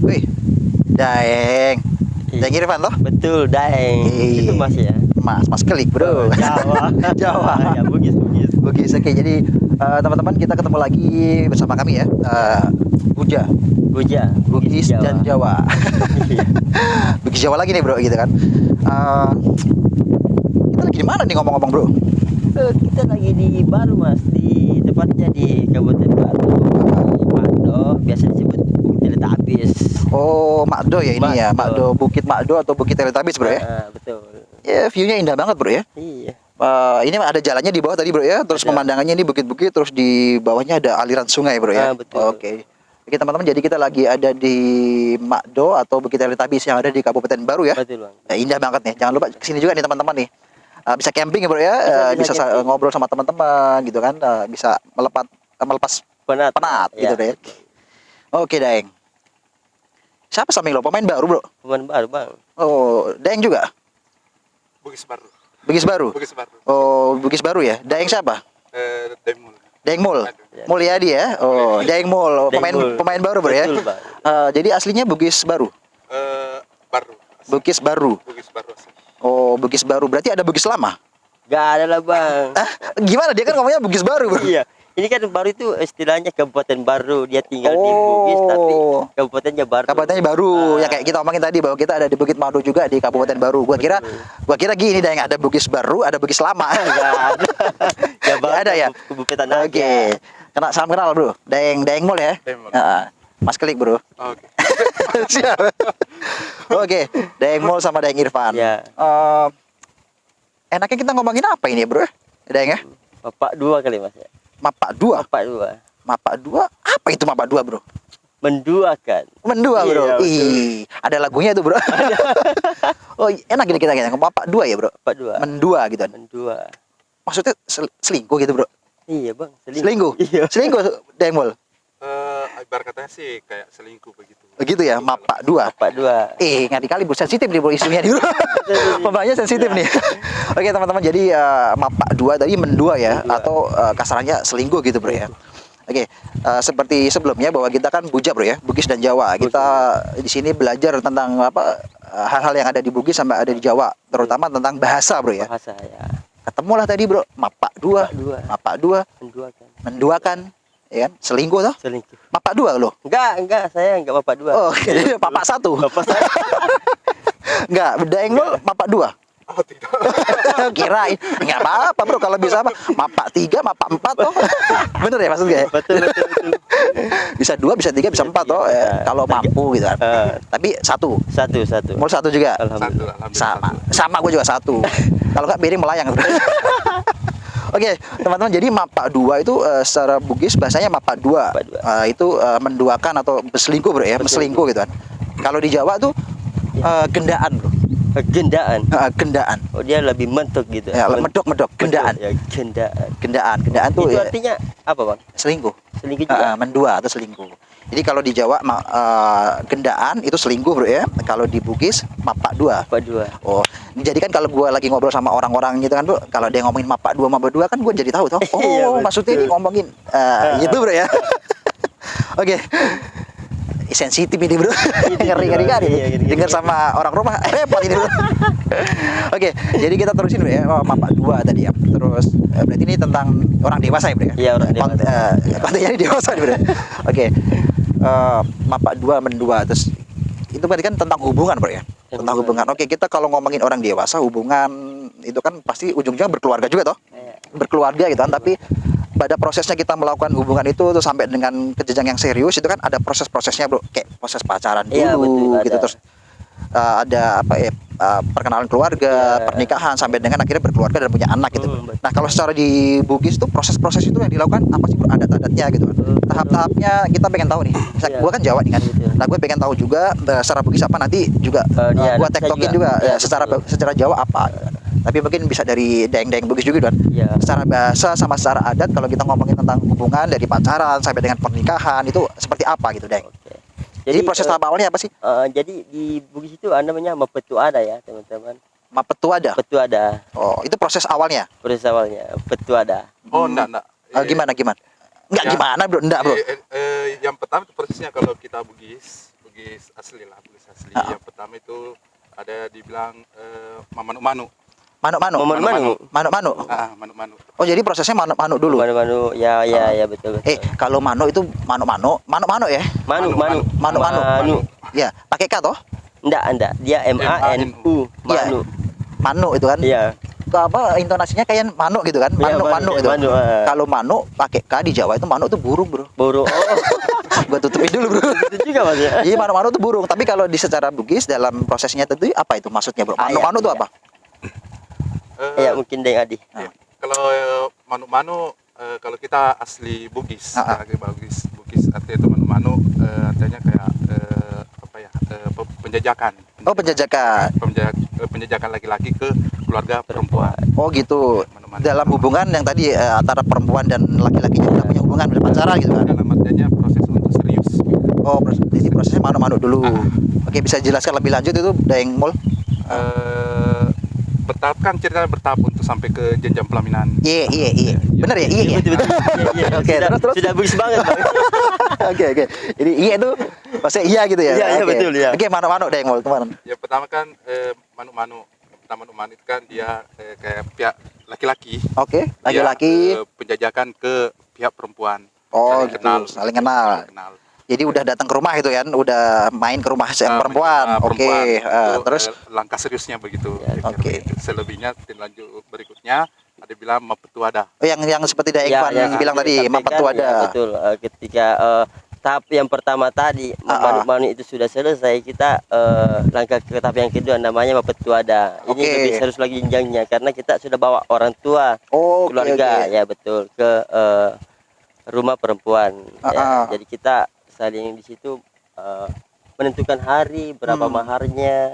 Wih, Daeng. Daeng Irfan loh. Betul, Daeng. Itu Mas ya. Mas Kelik, bro. Jawa. Jawa. Ya, Bugis. Bugis. Oke, jadi teman-teman kita ketemu lagi bersama kami ya. Buja, Bugis dan Jawa. Iya. Bugis Jawa lagi nih, bro, gitu kan. Kita lagi di mana nih ngomong-ngomong, bro? Kita lagi di Baru, Mas. Tepatnya di Kabupaten Baru. Di Makdo, biasa disebut Bukit Teletabis. Oh, Makdo ya ini ya. Makdo. Bukit Makdo atau Bukit Teletabis, bro ya. Betul. Ya, view-nya indah banget, bro ya. Iya. Ini ada jalannya di bawah tadi, bro ya. Terus pemandangannya ini bukit-bukit, terus di bawahnya ada aliran sungai, bro ya. Betul. Oke, teman-teman, jadi kita lagi ada di Makdo atau Bukit Teletabis yang ada di Kabupaten Baru ya. Betul, Bang. Indah banget nih. Jangan lupa kesini juga nih teman-teman nih. Bisa camping ya, bro ya. Bisa ngobrol sama teman-teman gitu kan. Bisa melepas penat gitu deh. Oke, Daeng. Siapa samping lo? Pemain baru, bro? Pemain baru, Bang. Oh, Daeng juga? Bugis Baru. Bugis Baru? Bugis Baru. Oh, Bugis Baru ya. Daeng siapa? Demul. Daeng Mul. Mulyadi ya. Oh, Daeng Mul. Pemain baru, bro ya. Betul, Bang. Jadi aslinya Bugis Baru. Baru. Bugis Baru. Bugis Baru. Oh, Bugis Baru. Berarti ada Bugis lama? Gak ada lah, Bang. Gimana dia kan ngomongnya Bugis Baru, bro? Iya. Ini kan Baru itu istilahnya Kabupaten Baru. Dia tinggal di Bugis tapi kabupatennya Baru. Kabupatennya Baru. Ya kayak kita omongin tadi bahwa kita ada di Bukit Madu juga di Kabupaten Baru. Gua kira gini Daeng, ada Bugis Baru, ada Bugis lama. Gak ada. Ya, Bang, ada ya. Kabupaten Oke. Salam kenal, bro. Daeng Mul ya. Demul. Mas Kelik, bro. Oke. Siap. Oke, Daeng Mul sama Daeng Irfan. Ya. Enaknya kita ngomongin apa ini, bro? Daeng ya? Bapak dua kali, Mas ya. Mapak dua. Mapak dua? Apa itu Mapak dua, bro? Menduakan. Mendua, bro. Iya, Ih, ada lagunya tuh, bro. Oh, enak gini kita Mapak dua ya, bro? Bapak dua. Mendua gitu. Mendua. Maksudnya selingkuh gitu, bro? Iya, Bang. Selingkuh. Iya. Selingkuh, Daeng Mul. Ibarat katanya sih kayak selingkuh begitu. Begitu ya, Mapak dua. Bapak dua. Ngadi kali, bro, sensitif nih, bro, isunya nih, bro. Pembahasannya sensitif nih. Oke, teman-teman, jadi Mapak dua tadi mendua ya, atau kasarannya selingkuh gitu, bro ya. Oke, seperti sebelumnya bahwa kita kan Buja, bro ya, Bugis dan Jawa. Kita di sini belajar tentang hal-hal yang ada di Bugis sama ada di Jawa, terutama tentang bahasa, bro ya. Bahasa ya. Ketemulah tadi, bro, Mapak dua. Mapak dua. Menduakan. Ya kan? Selingkuh toh? Selingkuh. Mapak dua loh? Enggak, saya enggak bapak dua. Oh, Papak satu. Bapak saya. Enggak, Daeng Mul Mapak dua. Oh, tidak. Kirain enggak apa-apa, bro, kalau bisa Mapak tiga, Mapak empat toh. Bener ya maksudnya ya? Betul. Bisa dua, bisa tiga, bisa empat toh. Kalau mampu gitu kan. Tapi satu. Mul satu juga. Alhamdulillah. Sama gue juga satu. Kalau enggak piring melayang. Oke, teman-teman, jadi Mapak dua itu secara Bugis bahasanya Mapak dua. Itu menduakan atau berselingkuh, bro ya, berselingkuh gitu kan. Kalau di Jawa tuh gendaan, bro. Gendaan. Oh, dia lebih mentok gitu. Ya, medok, gendaan. Ya, gendaan. Gendaan tuh itu ya, artinya apa, Bang? selingkuh. Selingkuh juga. Mendua atau selingkuh. Jadi kalau di Jawa gendaan itu selingkuh, bro ya. Kalau di Bugis Mapak dua. Oh, jadi kan kalau gue lagi ngobrol sama orang-orang gitu kan, bro, kalau dia ngomongin Mapak dua kan gue jadi tahu toh. Oh, Iya, maksudnya ini ngomongin gitu, bro ya. Oke. Sensitif ini, bro. Ngeri kan ini. Dengar sama orang rumah repot ini, bro. Oke, jadi kita terusin, bro ya. Mapak dua tadi ya. Terus berarti ini tentang orang dewasa ya, bro ya? Iya, orang dewasa. Kontennya ini dewasa nih, bro. Oke. Mapak dua mendua, terus itu berarti kan tentang hubungan, bro ya? Tentang hubungan. Oke, kita kalau ngomongin orang dewasa, hubungan itu kan pasti ujung-ujungnya berkeluarga juga toh. Berkeluarga gitu kan, tapi pada prosesnya kita melakukan hubungan itu tuh sampai dengan ke jenjang yang serius itu kan ada proses-prosesnya, bro. Kayak proses pacaran dulu gitu, terus ada perkenalan keluarga, pernikahan, sampai dengan akhirnya berkeluarga dan punya anak gitu. Nah, kalau secara di Bugis tuh proses-proses itu yang dilakukan apa sih, bro? Adat-adatnya gitu kan. Tahap-tahapnya kita pengen tahu nih. Gua kan Jawa nih kan. Nah, gue pengen tahu juga secara Bugis apa, nanti juga gua tektokin juga secara Jawa apa. Tapi mungkin bisa dari Daeng Bugis juga kan. Secara bahasa sama secara adat, kalau kita ngomongin tentang hubungan dari pacaran sampai dengan pernikahan itu seperti apa gitu, Daeng? Jadi proses tahap awalnya apa sih? Jadi di Bugis itu namanya Mapetuada ya, teman-teman. Mapetuada. Petuada. Oh, itu proses awalnya. Petuada. Oh, enggak. Gimana? Enggak, gimana, bro? Enggak, bro. Yang pertama itu prosesnya kalau kita Bugis Bugis asli lah, Bugis asli. Ah. Yang pertama itu ada dibilang Mamanu-Manu. Manuk-manuk. Manu-manu. Manuk-manuk. Manu-Manu. Oh, jadi prosesnya manuk-manuk dulu. Manu-manu. Ya, betul. Kalau manuk itu manuk-manuk, manuk-manuk ya? Manu. Manuk-manuk. Ya, pakai K toh? Enggak. Dia MANU. Iya. Manu. Manuk itu kan? Iya. Apa intonasinya kayak manuk gitu kan? Iya, Manuk-manuk kayak itu. manuk, Kalau manuk pakai K di Jawa itu manuk itu burung, Bro. Burung. Oh, Gua tutupin dulu, Bro. itu juga Mas ya. Iya, manuk-manuk itu burung, tapi kalau di secara Bugis dalam prosesnya tentu apa itu maksudnya, Bro? Manuk-manuk itu Iya. apa? Iya, mungkin Deng Adi. Iya. Kalau Manu-Manu, kalau kita asli Bugis, Bugis artinya itu Manu-Manu, artinya kayak penjajakan. Oh, penjajakan. Penjajakan laki-laki ke keluarga perempuan. Oh, gitu. Manu-manu. Dalam hubungan yang tadi antara perempuan dan laki-lakinya udah punya hubungan berpacaran gitu kan? Dalam artinya proses untuk serius. Oh, jadi prosesnya manuk-manuk dulu. Oke, bisa jelaskan lebih lanjut itu, Daeng Mul? Bertahap kan ceritanya bertahap untuk sampai ke jenjang pelaminan. Iya. Benar ya? Iya. Betul. Iya. Oke, terus. Sudah Bugis banget, Bang. Oke. Jadi iya itu maksudnya iya gitu ya? Iya, Oke. betul, ya. Oke, manuk-manuk Daeng Mul, teman. Yang pertama kan Manu-Manu. Pertama Manu-Manu itu kan dia kayak pihak laki-laki. Oke, Dia, laki-laki. penjajakan ke pihak perempuan. Oh, Saling gitu. Saling kenal. Jadi udah datang ke rumah gitu kan, udah main ke rumah yang perempuan. Oke, Itu, terus langkah seriusnya begitu. Ya, oke. Selebihnya tinjau berikutnya ada bilang Mapetuada. oh, yang seperti Daeng Fan bilang tadi, disampaikan, Mapetu ya, ada. betul. Ketika tahap yang pertama tadi manu itu sudah selesai, kita langkah ke tahap yang kedua namanya Mapetuada. Ini Oke. lebih serius lagi jenjangnya karena kita sudah bawa orang tua, Oh, keluarga, ya betul, ke rumah perempuan. Ya. Jadi kita saling di situ menentukan hari, berapa maharnya,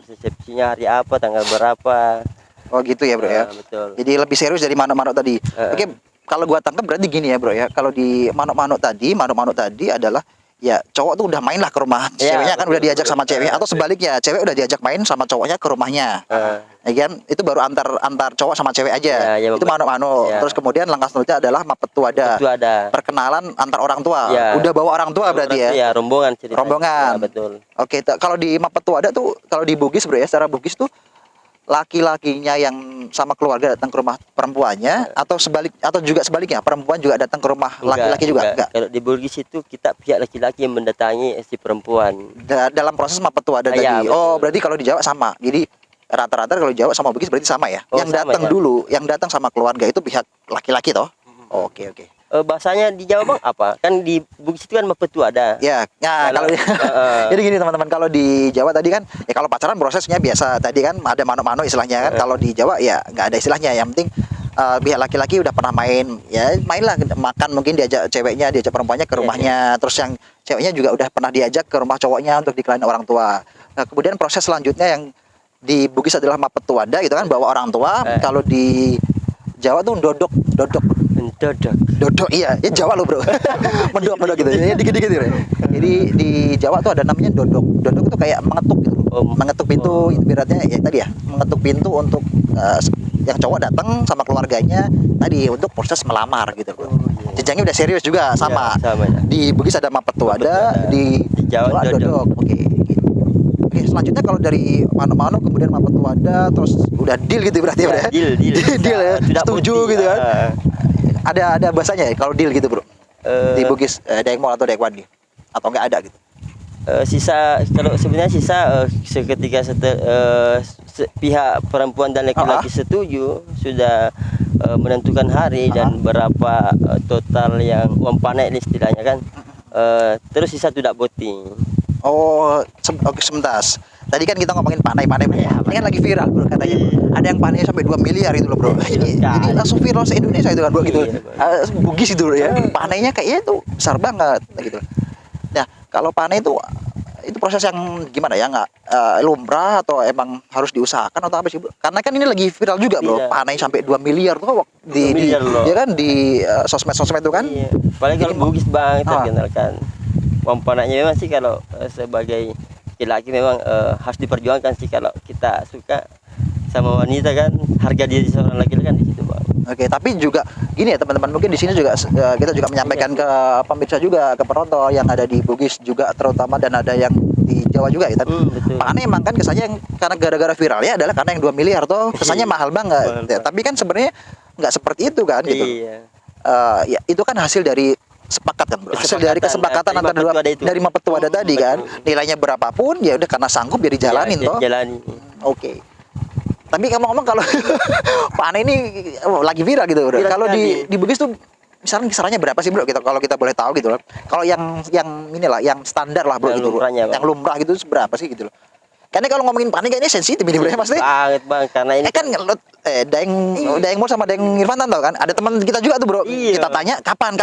resepsinya hari apa, tanggal berapa. Oh, gitu ya, Bro ya. Betul. Jadi lebih serius dari manuk-manuk tadi. Oke, kalau gua tangkap berarti gini ya, Bro ya. Kalau di manuk-manuk tadi adalah ya cowok tuh udah main lah ke rumah Ya, ceweknya kan, betul, udah diajak betul. sama cewek, atau sebaliknya cewek udah diajak main sama cowoknya ke rumahnya. Ya kan? Itu baru antar cowok sama cewek aja. Ya, Itu manuk-manuk. ya. Terus kemudian langkah selanjutnya adalah Mapetuada. Itu ada. Perkenalan antar orang tua. Ya. Udah bawa orang tua berarti ya. Iya, rombongan ceritanya. Rombongan. Ya, betul. Oke, kalau di Mapetuada tuh, kalau di Bugis, Bro ya, secara Bugis tuh laki-lakinya yang sama keluarga datang ke rumah perempuannya, atau juga sebaliknya, perempuan juga datang ke rumah laki-laki juga? Enggak. Kalau di Bugis itu kita pihak laki-laki yang mendatangi si perempuan. Dalam proses Mapetuada Ya, tadi. betul. Oh, berarti kalau di Jawa sama. Jadi rata-rata kalau di Jawa sama Bugis berarti sama ya. Oh, Yang sama datang ya. dulu, yang datang sama keluarga itu pihak laki-laki toh? Oke. Bahasanya di Jawa Bang apa? Kan di Bugis itu kan Mapetuada. Ya, kalau jadi gini teman-teman, kalau di Jawa tadi kan ya kalau pacaran prosesnya biasa, tadi kan ada manuk-manuk istilahnya kan. Kalau di Jawa ya nggak ada istilahnya, yang penting pihak laki-laki udah pernah mainlah makan, mungkin diajak perempuannya ke rumahnya, terus yang ceweknya juga udah pernah diajak ke rumah cowoknya untuk dikenalin orang tua. Nah, kemudian proses selanjutnya yang di Bugis adalah Mapetuada gitu kan, bawa orang tua. Kalau di Jawa tuh dodok. Dodok, iya, ya Jawa lo, Bro. Mendok gitu. Ya dikit-dikit gitu. Jadi di Jawa tuh ada namanya dodok. Dodok itu kayak mengetuk gitu. Mengetuk pintu, ibaratnya ya tadi ya, mengetuk pintu untuk yang cowok datang sama keluarganya tadi untuk proses melamar gitu, Bro. Jenjangnya udah serius juga sama. Ya, sama ya. Di Bugis ada Mapetuada, di Jawa dodok. Oke, gitu. Oke, selanjutnya kalau dari manuk-manuk kemudian Mapetuada, terus udah deal gitu berarti Ya, ya? deal. Deal ya, Sudah setuju putih, gitu kan? ya. Ada bahasanya ya kalau deal gitu, Bro? Di Bugis, Daeng Mol atau Daeng Wandi? Atau enggak ada gitu? Kalau sebenarnya seketika pihak perempuan dan laki-laki setuju, sudah menentukan hari dan berapa total yang uang panen istilahnya kan, terus sisa tidak voting. Oh, oke, sebentar. Tadi kan kita ngomongin panai. Ini kan lagi viral, Bro, katanya. Ada yang panainya sampai 2 miliar itu loh, Bro. Ini langsung viral se-Indonesia itu kan, Bro, gitu. Bugis itu ya. Panainya kayaknya itu besar banget gitu. Nah, kalau panai itu proses yang gimana ya, nggak lumrah atau emang harus diusahakan atau apa sih, Bro? Karena kan ini lagi viral juga, Bro. Iya. Panai sampai 2 miliar tuh ya kan di sosmed-sosmed itu kan. Iya. Paling kalau Bugis Bang terkenal kan. Pomponanya memang sih kalau sebagai laki-laki memang harus diperjuangkan sih, kalau kita suka sama wanita kan, harga diri seorang laki-laki kan di situ, Bang. Oke, tapi juga gini ya teman-teman, mungkin di sini juga kita juga menyampaikan ke pemirsa juga, ke penonton yang ada di Bugis juga terutama, dan ada yang di Jawa juga ya. Betul. Makanya emang kan kesannya yang karena gara-gara viralnya adalah karena yang 2 miliar toh kesannya mahal banget. Mahal Ya, banget. tapi kan sebenarnya nggak seperti itu kan gitu. Iya. Ya itu kan hasil dari sepakat kan bro, hasil dari kesepakatan dari antara dua Mapetuada itu. dari Mapetuada tadi kan, Betul. nilainya berapapun ya udah karena sanggup ya dijalanin Ya, toh. jalani. Oke. Tapi kamu ngomong kalau Pak Ane ini lagi viral gitu bro. Viral Kalau sekali. di Bugis tuh misalnya kisarannya berapa sih bro? Kita kalau kita boleh tahu gitu loh. Kalau yang inilah yang standar lah bro Yang gitu bro. lumrahnya, Bang. Yang lumrah gitu berapa sih gitu loh. Karena kalau ngomongin Pak Ane kayaknya sensitif ini bro maksudnya. Banget bang, karena ini Kan Daeng Mul sama Daeng Irfan tahu kan? Ada teman kita juga tuh bro. Iya. Kita tanya kapan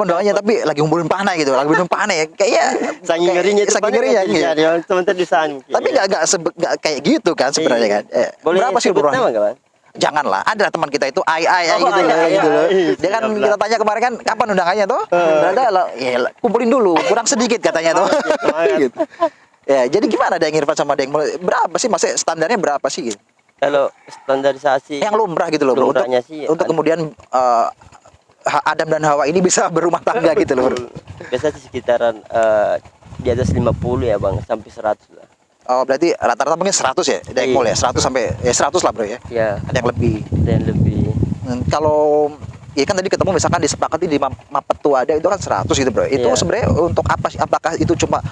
doanya, tapi lagi ngumpulin Pak Ane gitu, lagi ngumpulin Pak Ane. Kayaknya saking ngerinya itu saking ngerinya. Gitu. teman-teman di sana. Tapi nggak kayak gitu kan sebenarnya kan. Boleh Berapa sih sebut bro? nama nggak bang? Janganlah, ada teman kita itu ai Oh, gitu, ai, gitu loh. ai. Dia kan Siap kita lah. tanya kemarin kan kapan undangannya tuh? Ada lah, ya kumpulin dulu, kurang sedikit katanya tuh. semangat. Gitu. Ya, jadi gimana Daeng Irfan sama Daeng Mul? Berapa sih maksudnya standarnya berapa sih gitu? Kalau standarisasi Yang lumrah gitu loh bro. Untuk, lumrahnya sih, untuk kemudian Adam dan Hawa ini bisa berumah tangga gitu loh bro. biasa sih sekitaran di atas 50 ya bang, sampai 100 lah. Oh, berarti rata-rata mungkin 100 ya Daeng Mul ya? 100 sampai 100 lah bro ya. Ya, Ada yang lebih. dan lebih. Kalau ya kan tadi ketemu misalkan disepakati di Mapetuada itu kan 100 gitu bro. Itu Iya. sebenarnya untuk apa sih? Apakah itu cuma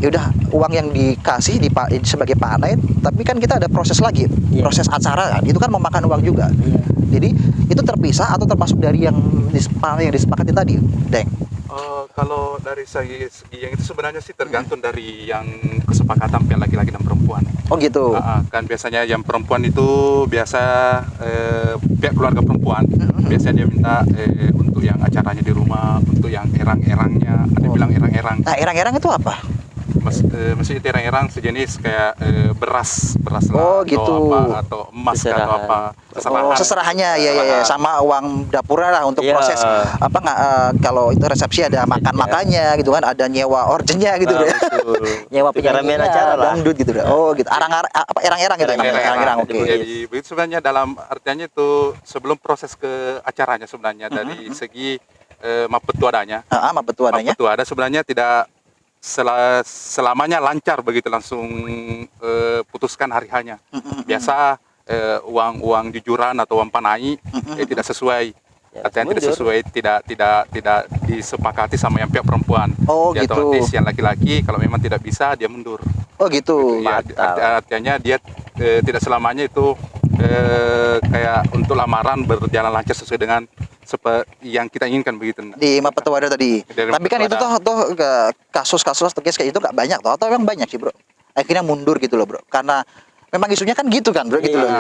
ya udah uang yang dikasih sebagai panen, tapi kan kita ada proses lagi, Iya. proses acara kan. Itu kan memakan uang juga. Iya. Jadi itu terpisah atau termasuk dari yang disepakati tadi, Deng? Kalau dari segi yang itu sebenarnya sih tergantung dari yang kesepakatan pihak laki-laki dan perempuan. Oh gitu. Kan biasanya yang perempuan itu biasa pihak keluarga perempuan biasanya dia minta untuk yang acaranya di rumah, untuk yang erang-erangnya, ada bilang erang-erang. Nah, erang-erang itu apa? Maksudnya erang-erang sejenis kayak beras lah, Oh, gitu. atau emas kah, atau Seserahan. apa Oh, seserahannya ya sama uang dapurnya lah untuk Iya. proses apa nggak kalau itu resepsi ada makan-makannya gitu kan, ada nyewa orjennya gitu bro. Betul. Nyewa Kameramen penyanyinya, acara lah. dangdut gitu bro. Oh gitu. Erang-erang gitu. Erang-erang. Oke. Jadi begitu sebenarnya dalam artinya itu sebelum proses ke acaranya sebenarnya dari segi Mapetuadanya. Betul adanya. Mapetuada sebenarnya tidak selamanya lancar begitu langsung putuskan hari hanya. Biasa uang jujuran atau uang panai tidak sesuai. Ya, Artinya tidak mundur. sesuai, tidak disepakati sama yang pihak perempuan. Oh, Dia gitu. otomatis yang laki-laki kalau memang tidak bisa dia mundur. Oh gitu. Ya, Mantap. artinya dia tidak selamanya itu kayak untuk lamaran berjalan lancar sesuai dengan yang kita inginkan begitu. Di Mapetuada tadi. Dari Tapi kan itu Mapetuada. toh kasus-kasus case kayak itu nggak banyak toh, atau memang banyak sih bro? Akhirnya mundur gitu loh bro, karena memang isunya kan gitu kan bro, gitu loh.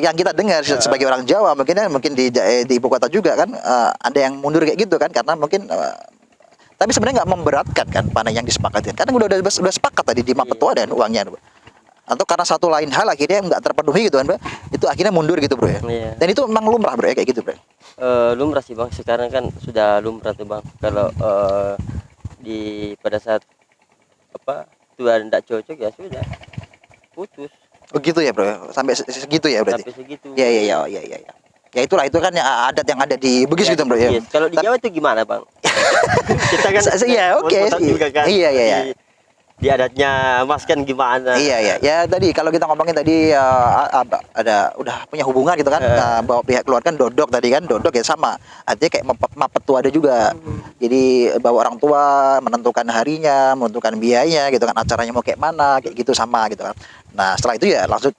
Yang kita dengar sebagai orang Jawa mungkin di ibu kota juga kan ada yang mundur kayak gitu kan, karena mungkin tapi sebenarnya nggak memberatkan kan panen yang disepakati, karena udah sepakat tadi di Mapetuada dan uangnya bro. Atau karena satu lain hal akhirnya nggak terpenuhi gitu kan bro, itu akhirnya mundur gitu bro ya. Iya. Dan itu memang lumrah bro ya kayak gitu bro. Lumrah sih bang, sekarang kan sudah lumrah tuh bang. Kalau pada saat apa Tuhan tidak cocok ya sudah putus Begitu ya bro, sampai segitu ya berarti. sampai segitu. Ya. Ya itulah, itu kan adat yang ada di Bugis gitu bro ya. Yes. Kalau di Jawa itu gimana bang? Kita kan Iya, oke. potong juga kan. Iya. Di adatnya Mas kan gimana? Iya. Ya tadi kalau kita ngomongin tadi ada udah punya hubungan gitu kan, bawa pihak keluarga kan dodok tadi kan, dodok ya sama. Artinya kayak Mapetuada juga. Jadi bawa orang tua menentukan harinya, menentukan biayanya gitu kan, acaranya mau kayak mana, kayak gitu sama gitu kan. Nah, setelah itu ya langsung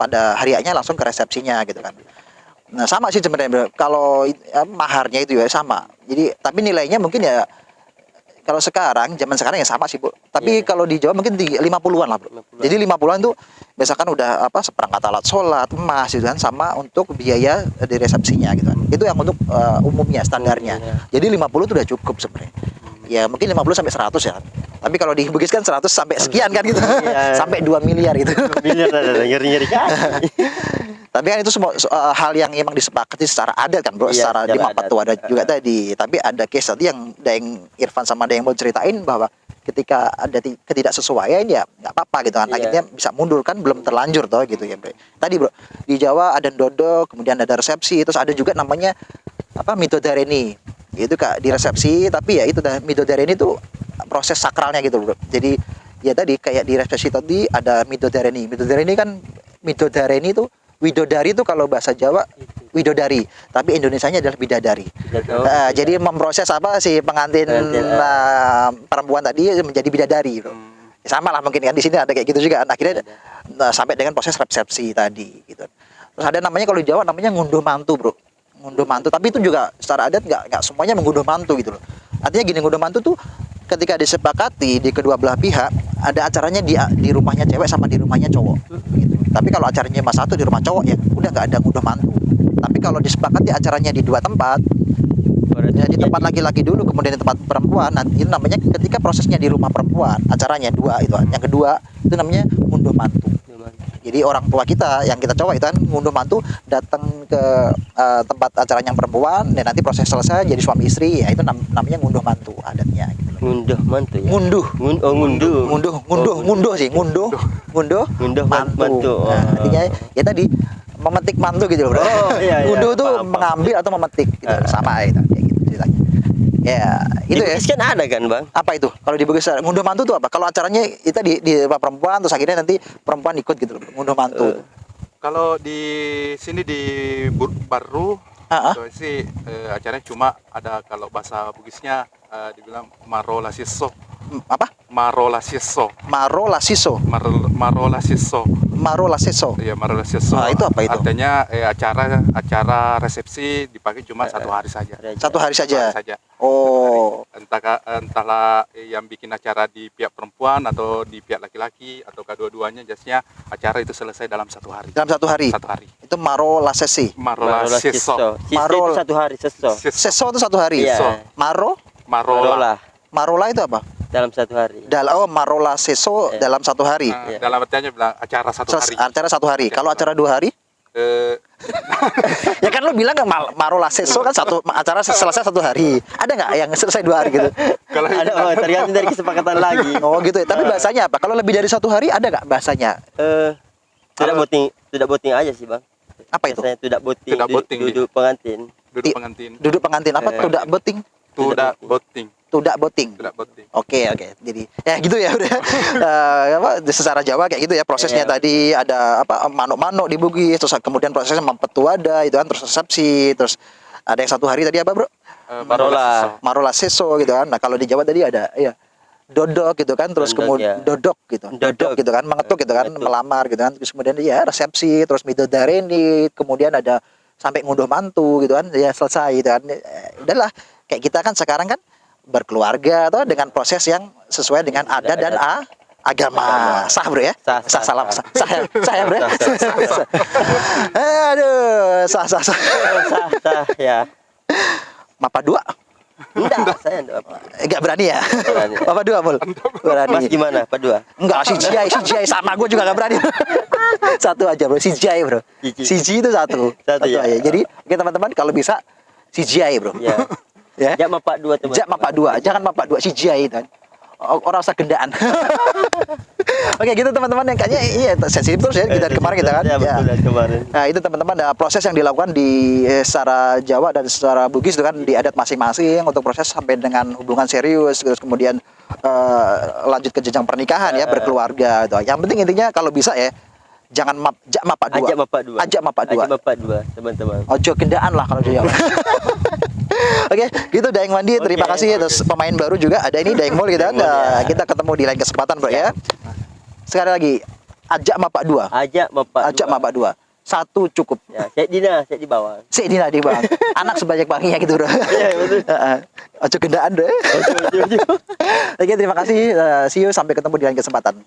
pada harinya langsung ke resepsinya gitu kan. Nah, sama sih sebenarnya bro. Kalau maharnya itu ya sama. Jadi tapi nilainya mungkin ya kalau zaman sekarang ya sama sih, Bu. Tapi kalau di Jawa mungkin di 50-an lah, Bro. 50-an. Jadi 50-an tuh misalkan udah seperangkat alat sholat, emas gitu kan, sama untuk biaya di resepsinya gitu kan. Itu yang untuk umumnya, standarnya. Jadi 50 itu udah cukup sebenarnya. Ya mungkin 50 sampai 100 ya. Tapi kalau di Bugis kan 100 sampai sekian kan gitu. Iya. Sampai 2 miliar gitu. Miliar ada ngeri-ngeri kan. Tapi kan itu semua hal yang emang disepakati secara adat kan bro, Iya, secara di secara Mapetuada adat. juga tadi. Tapi ada case tadi yang Daeng Irfan sama Daeng mau ceritain bahwa ketika ada ketidaksesuaian ya nggak apa-apa gitu kan. Iya. Akhirnya bisa mundur kan, belum terlanjur toh gitu ya Bro. Tadi Bro, di Jawa ada dodok, kemudian ada resepsi, terus ada juga namanya apa, midodareni. Itu Kak di resepsi, tapi ya itu dah, midodareni itu proses sakralnya gitu Bro. Jadi ya tadi kayak di resepsi tadi ada midodareni. Midodareni kan, midodareni itu widodari itu kalau bahasa Jawa widodari, tapi Indonesianya adalah bidadari. Jadi memproses apa si pengantin perempuan tadi menjadi bidadari. Bro. Ya, sama lah mungkin kan di sini ada kayak gitu juga. Akhirnya sampai dengan proses resepsi tadi gitu. Terus ada namanya kalau di Jawa namanya ngunduh mantu Bro. Ngunduh mantu, tapi itu juga secara adat nggak semuanya mengunduh mantu gitu loh. Artinya gini, ngunduh mantu tuh ketika disepakati di kedua belah pihak ada acaranya di rumahnya cewek sama di rumahnya cowok gitu. Tapi kalau acaranya cuma satu di rumah cowok ya udah nggak ada ngunduh mantu. Tapi kalau disepakati acaranya di dua tempat, ya, di tempat laki-laki dulu kemudian di tempat perempuan, nanti itu namanya ketika prosesnya di rumah perempuan acaranya dua itu. Yang kedua itu namanya ngunduh mantu. Jadi orang tua kita yang kita cowok itu kan ngunduh mantu datang ke tempat acaranya yang perempuan, dan nanti proses selesai jadi suami istri, ya itu namanya ngunduh mantu adatnya gitu. Ngunduh mantu ya. Ngunduh Ngunduh sih, ngunduh mantu. Oh. Nah, artinya ya tadi memetik mantu gitu loh Bro. Iya, Ngunduh tuh paham. mengambil atau memetik gitu, sama itu kayak gitu ceritanya. Ya, itu ya. Di Bugis kan ada kan Bang? Apa itu? Kalau di Bugis ngunduh mantu tuh apa? Kalau acaranya itu di rumah perempuan, terus akhirnya nanti perempuan ikut gitu loh, ngunduh mantu. Kalau di sini di Baru itu sih acaranya cuma ada, kalau bahasa Bugisnya dibilang marola siso. Apa? Marola siso. Marola siso. Marola siso. Marola siso. Iya, marola siso. Itu apa itu? Artinya acara resepsi dipakai cuma 1 hari saja. 1 hari saja. 1 hari saja. Oh. Entahlah yang bikin acara di pihak perempuan atau di pihak laki-laki atau kedua-duanya, jasnya acara itu selesai dalam 1 hari. Dalam 1 hari. 1 hari. Itu marola sesi. Marola siso. Marol. Itu 1 hari seso. Seso itu 1 hari. Iya. Marola. Marola itu apa? Dalam 1 hari. Marola seso dalam 1 hari. Dalam artinya bilang acara 1 hari. Acara 1 hari. Kalau acara 2 hari? Ya kan lo bilang marola seso kan acara selesai 1 hari. Ada nggak yang selesai 2 hari gitu? Kalau Ada tergantung dari kesepakatan lagi. Oh gitu ya. Tapi bahasanya apa? Kalau lebih dari 1 hari ada nggak bahasanya? Tidak boting aja sih Bang. Apa itu? Biasanya tidak boting. Tidak boting, Duduk pengantin. duduk pengantin. Duduk pengantin apa? Tidak boting. Tidak boting. Tidak boting. Tidak boting. Oke. Jadi ya gitu ya udah. Secara Jawa kayak gitu ya prosesnya. Tadi ada apa, manuk-manuk di Bugis, terus kemudian prosesnya mempetuada itu kan, terus resepsi, terus ada yang 1 hari tadi apa Bro? Marola seso gitu kan. Nah kalau di Jawa tadi ada ya dodok gitu kan, terus kemudian dodok gitu kan, mengetuk gitu kan, melamar gitu kan, terus kemudian ya resepsi, terus midodareni, kemudian ada sampai ngunduh mantu gitu kan, ya selesai gitu kan. Udahlah, kayak kita kan sekarang kan berkeluarga atau dengan proses yang sesuai dengan adat dan agama. Sah Bro ya? Sah ya Bro. Aduh, sah ya. Mapa 2. Enggak, saya enggak apa. Enggak berani ya? Berani. Mapa 2 Mul? Berani. Mas gimana? Pak 2? Enggak, si Jai sama gue juga enggak berani. 1 aja Bro, si Jai Bro. Si Ji itu 1 Satu ya. aja. Jadi oke teman-teman, kalau bisa si Jai Bro. Ya. Ya. Jak Mapak 2 teman. Jak Mapak 2, jangan Mapak 2, si Jai kan. Orang usah gendaan. Oke gitu teman-teman, yang kayaknya iya sensitif terus ya kita kemarin kita kan. Ya, betul, dari kemarin. Nah itu teman-teman, ada proses yang dilakukan di secara Jawa dan secara Bugis itu kan, di adat masing-masing untuk proses sampai dengan hubungan serius, terus kemudian lanjut ke jenjang pernikahan ya, berkeluarga itu. Yang penting intinya kalau bisa ya jangan jak Mapak 2. Ajak Mapak 2. Teman-teman. Ojo gendaan lah kalau di Jawa. Oke, gitu Daeng Wandi, terima kasih atas pemain baru juga ada ini Daeng Mul kita. Kita ketemu di lain kesempatan Bro ya. Sekali lagi, ajak Mapak 2. Ajak Mapak 2. 1 cukup. Ya, Syed Dina di bawah. Syed Dina di bawah. Anak sebanyak banginya gitu Bro. Iya, betul. Ojo gendaan Bro. Oke, terima kasih. See you, sampai ketemu di lain kesempatan.